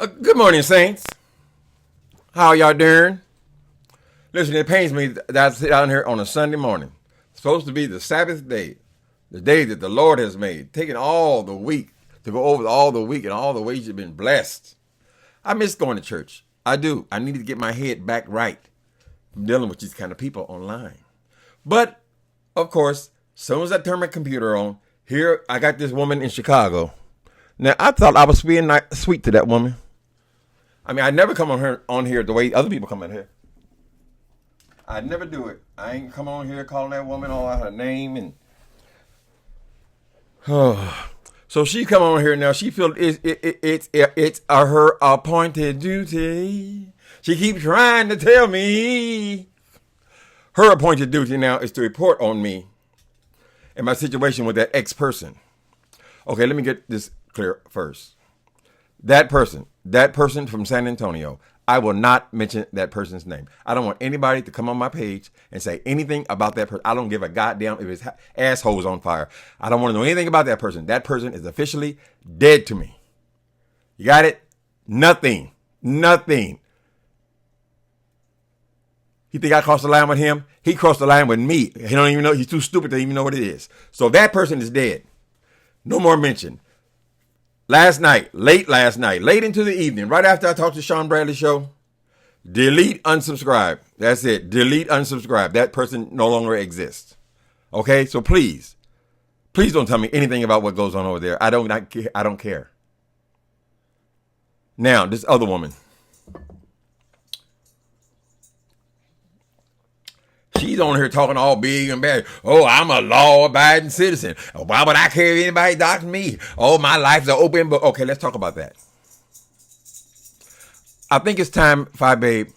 Good morning, Saints. How y'all doing? Listen, it pains me that I sit down here on a Sunday morning. It's supposed to be the Sabbath day, the day that the Lord has made, taking all the week to go over all the week and all the ways you've been blessed. I miss going to church. I do. I need to get my head back right from dealing with these kind of people online. But, of course, as soon as I turn my computer on, here I got this woman in Chicago. Now, I thought I was being sweet to that woman. I mean, I never come on here the way other people come in here. I never do it. I ain't come on here calling that woman all out her name and. So she come on here now. She feels it's her appointed duty. She keeps trying to tell me her appointed duty now is to report on me and my situation with that ex-person. Okay, let me get this clear first. That person from San Antonio, I will not mention that person's name. I don't want anybody to come on my page and say anything about that person. I don't give a goddamn if his asshole's on fire. I don't want to know anything about that person. That person is officially dead to me. You got it? Nothing. You think I crossed the line with him? He crossed the line with me. He don't even know. He's too stupid to even know what it is. So that person is dead. No more mention. Late into the evening, right after I talked to Sean Bradley's show, delete, unsubscribe. That's it. Delete, unsubscribe. That person no longer exists. Okay? So please don't tell me anything about what goes on over there. I don't care. Now, this other woman. She's on here talking all big and bad. Oh, I'm a law-abiding citizen. Why would I care if anybody dox me? Oh, my life's an open book. Okay, let's talk about that. I think it's time, Fyebabe,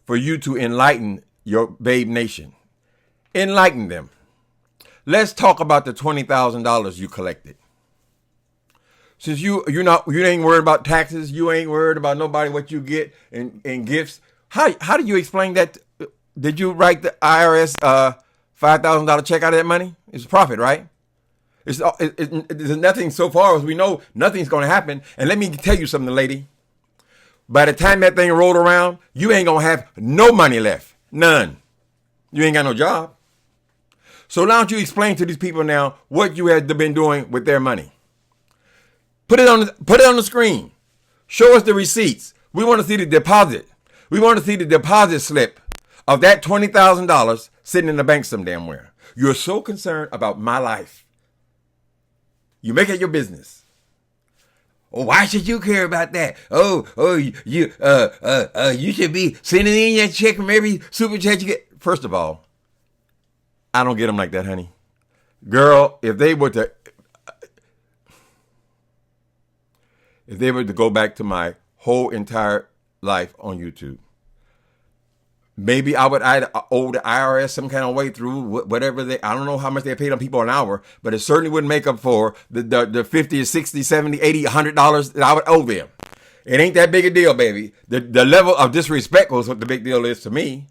for you to enlighten your Babe Nation. Enlighten them. Let's talk about the $20,000 you collected. Since you ain't worried about taxes, you ain't worried about nobody what you get in gifts. How do you explain that? Did you write the IRS $5,000 check out of that money? It's a profit, right? There's nothing so far as we know. Nothing's going to happen. And let me tell you something, lady. By the time that thing rolled around, you ain't going to have no money left. None. You ain't got no job. So now don't you explain to these people now what you have been doing with their money. Put it on the screen. Show us the receipts. We want to see the deposit. We want to see the deposit slip of that $20,000 sitting in the bank some damn where. You're so concerned about my life. You make it your business. Oh, why should you care about that? You should be sending in your check from every super chat you get. First of all, I don't get them like that, honey. Girl, if they were to go back to my whole entire life on YouTube, maybe I would owe the IRS some kind of way through whatever I don't know how much they paid on people an hour, but it certainly wouldn't make up for the $50, $60, $70, $80, $100 that I would owe them. It ain't that big a deal, baby. The level of disrespect was what the big deal is to me.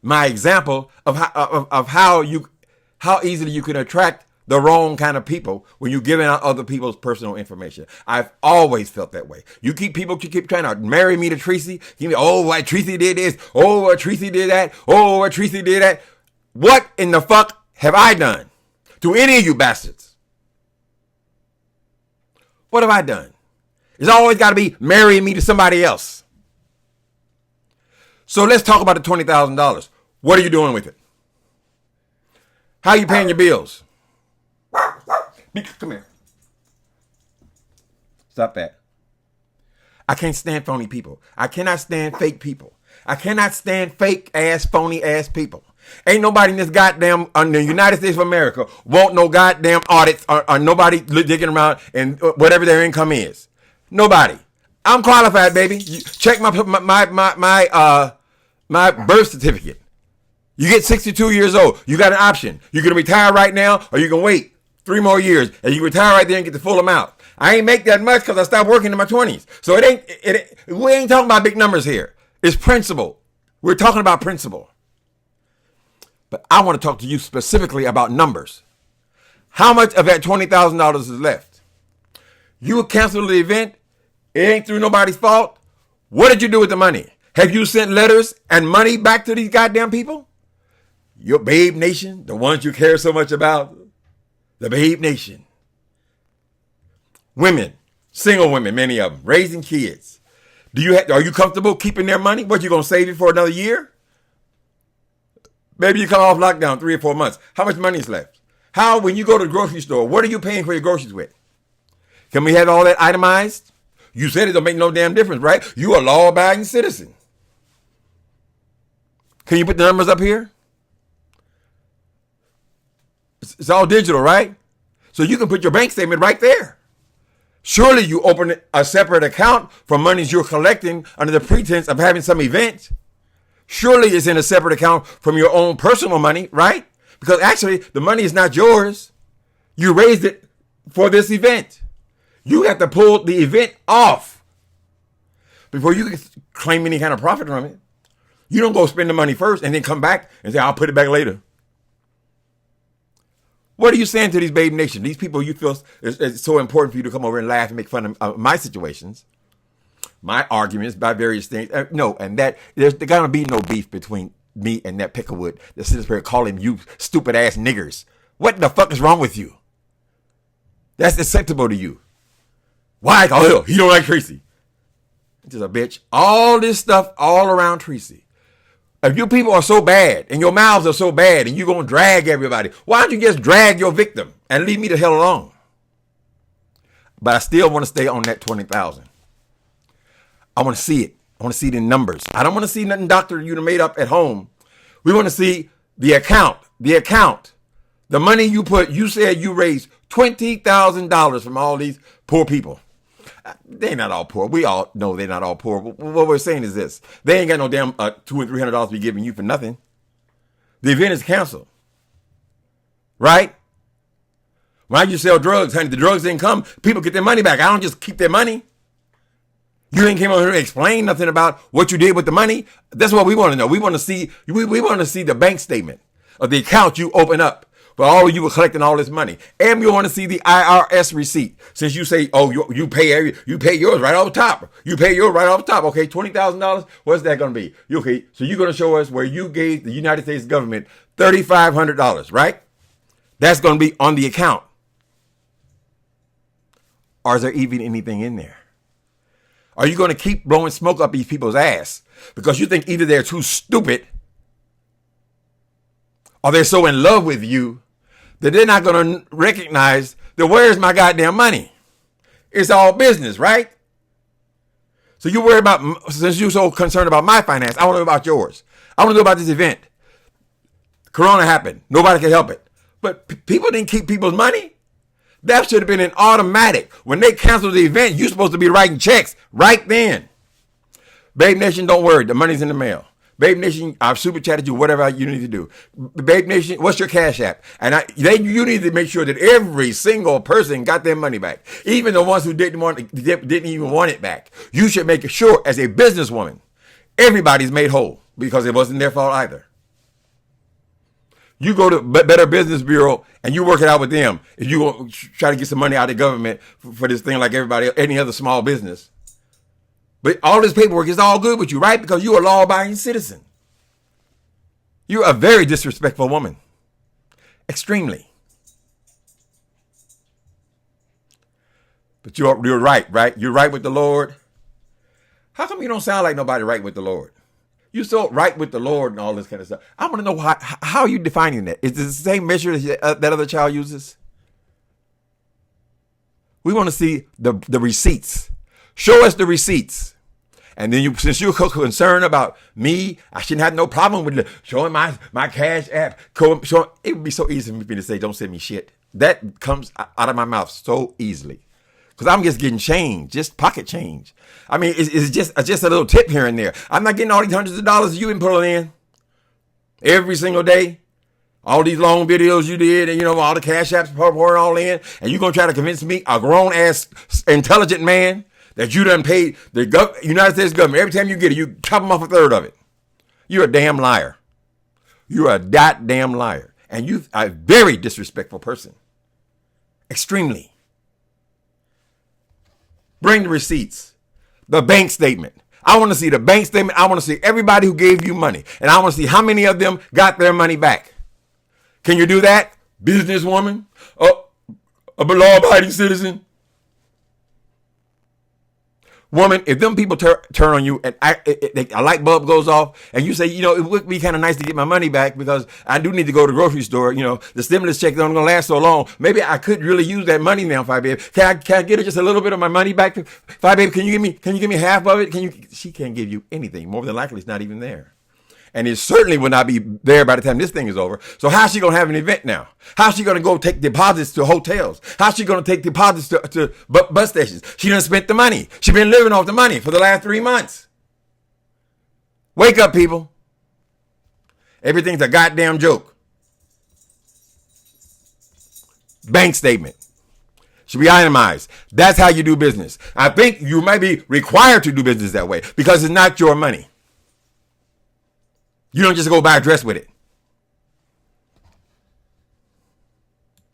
My example of how easily you can attract the wrong kind of people when you're giving out other people's personal information. I've always felt that way. You keep trying to marry me to Tracy. Why Tracy did this? Oh, what Tracy did that? Oh, what Tracy did that? What in the fuck have I done to any of you bastards? What have I done? It's always got to be marrying me to somebody else. So let's talk about the $20,000. What are you doing with it? How are you paying your bills? Come here. Stop that. I can't stand phony people. I cannot stand fake people. I cannot stand fake ass, phony ass people. Ain't nobody in this goddamn, in the United States of America, want no goddamn audits or nobody digging around and whatever their income is. Nobody. I'm qualified, baby. Check my birth certificate. You get 62 years old. You got an option. You can retire right now or you can wait 3 more years and you retire right there and get the full amount. I ain't make that much because I stopped working in my 20s. So we ain't talking about big numbers here. It's principle. We're talking about principle. But I want to talk to you specifically about numbers. How much of that $20,000 is left? You would cancel the event. It ain't through nobody's fault. What did you do with the money? Have you sent letters and money back to these goddamn people? Your Babe Nation, the ones you care so much about, the Babe Nation. Women, single women, many of them, raising kids. Are you comfortable keeping their money? What, you gonna save it for another year? Maybe you come off lockdown 3 or 4 months. How much money is left? How, when you go to the grocery store, what are you paying for your groceries with? Can we have all that itemized? You said it don't make no damn difference, right? You a law-abiding citizen. Can you put the numbers up here? It's all digital, right? So you can put your bank statement right there. Surely you open a separate account for monies you're collecting under the pretense of having some event. Surely it's in a separate account from your own personal money, right? Because actually the money is not yours. You raised it for this event. You have to pull the event off before you can claim any kind of profit from it. You don't go spend the money first and then come back and say, I'll put it back later. What are you saying to these Babe Nation? These people you feel it's so important for you to come over and laugh and make fun of my situations, my arguments by various things. No, and that there's going to be no beef between me and that Picklewood that sits here calling you stupid ass niggers. What the fuck is wrong with you? That's acceptable to you. Why? Oh, he don't like Tracy. Just a bitch. All this stuff all around Tracy. If you people are so bad and your mouths are so bad and you're going to drag everybody, why don't you just drag your victim and leave me the hell alone? But I still want to stay on that 20,000. I want to see it. I want to see it in numbers. I don't want to see nothing doctor you made up at home. We want to see the account. The money you put, you said you raised $20,000 from all these poor people. They're not all poor. We all know they're not all poor. What we're saying is this. They ain't got no damn $200 and $300 to be giving you for nothing. The event is canceled. Right? Why you sell drugs, honey? The drugs didn't come. People get their money back. I don't just keep their money. You ain't came over here to explain nothing about what you did with the money. That's what we want to know. We want to see the bank statement of the account you open up. For all you were collecting all this money. And we want to see the IRS receipt. Since you say, oh, you pay yours right off the top. You pay yours right off the top. Okay, $20,000. What's that going to be? Okay, so you're going to show us where you gave the United States government $3,500, right? That's going to be on the account. Or is there even anything in there? Are you going to keep blowing smoke up these people's ass because you think either they're too stupid or they're so in love with you that they're not going to recognize that where's my goddamn money? It's all business, right? So you worry about, since you're so concerned about my finance, I want to know about yours. I want to know about this event. Corona happened. Nobody could help it. But people didn't keep people's money. That should have been an automatic. When they canceled the event, you're supposed to be writing checks right then. Babe Nation, don't worry. The money's in the mail. Babe Nation, I've super chatted you, whatever you need to do. Babe Nation, what's your Cash App? And you need to make sure that every single person got their money back. Even the ones who didn't even want it back. You should make sure, as a businesswoman, everybody's made whole because it wasn't their fault either. You go to Better Business Bureau and you work it out with them. If you try to get some money out of the government for this thing like any other small business. But all this paperwork is all good with you, right? Because you're a law-abiding citizen. You're a very disrespectful woman. Extremely. But you're right? You're right with the Lord. How come you don't sound like nobody right with the Lord? You're so right with the Lord and all this kind of stuff. I want to know how are you defining that? Is it the same measure that other child uses? We want to see the receipts. Show us the receipts. And then since you're concerned about me, I shouldn't have no problem with showing my Cash App. It would be so easy for me to say, don't send me shit. That comes out of my mouth so easily. Because I'm just getting change, just pocket change. I mean, it's just a little tip here and there. I'm not getting all these hundreds of dollars you've been pulling in every single day. All these long videos you did, and all the Cash Apps pouring all in. And you're going to try to convince me, a grown-ass, intelligent man, that you done paid the United States government. Every time you get it, you chop them off a third of it. You're a damn liar. You're a goddamn liar. And you're a very disrespectful person. Extremely. Bring the receipts. The bank statement. I want to see the bank statement. I want to see everybody who gave you money. And I want to see how many of them got their money back. Can you do that? Businesswoman? A law-abiding citizen? Woman, if them people turn on you and a light bulb goes off and you say, you know, it would be kind of nice to get my money back because I do need to go to the grocery store. You know, the stimulus check is only going to last so long. Maybe I could really use that money now, Fyebabe. Can I get just a little bit of my money back? Fyebabe, can you give me half of it? She can't give you anything. More than likely, it's not even there. And it certainly will not be there by the time this thing is over. So how's she going to have an event now? How's she going to go take deposits to hotels? How's she going to take deposits to bus stations? She done spent the money. She been living off the money for the last 3 months. Wake up, people. Everything's a goddamn joke. Bank statement should be itemized. That's how you do business. I think you might be required to do business that way because it's not your money. You don't just go buy a dress with it.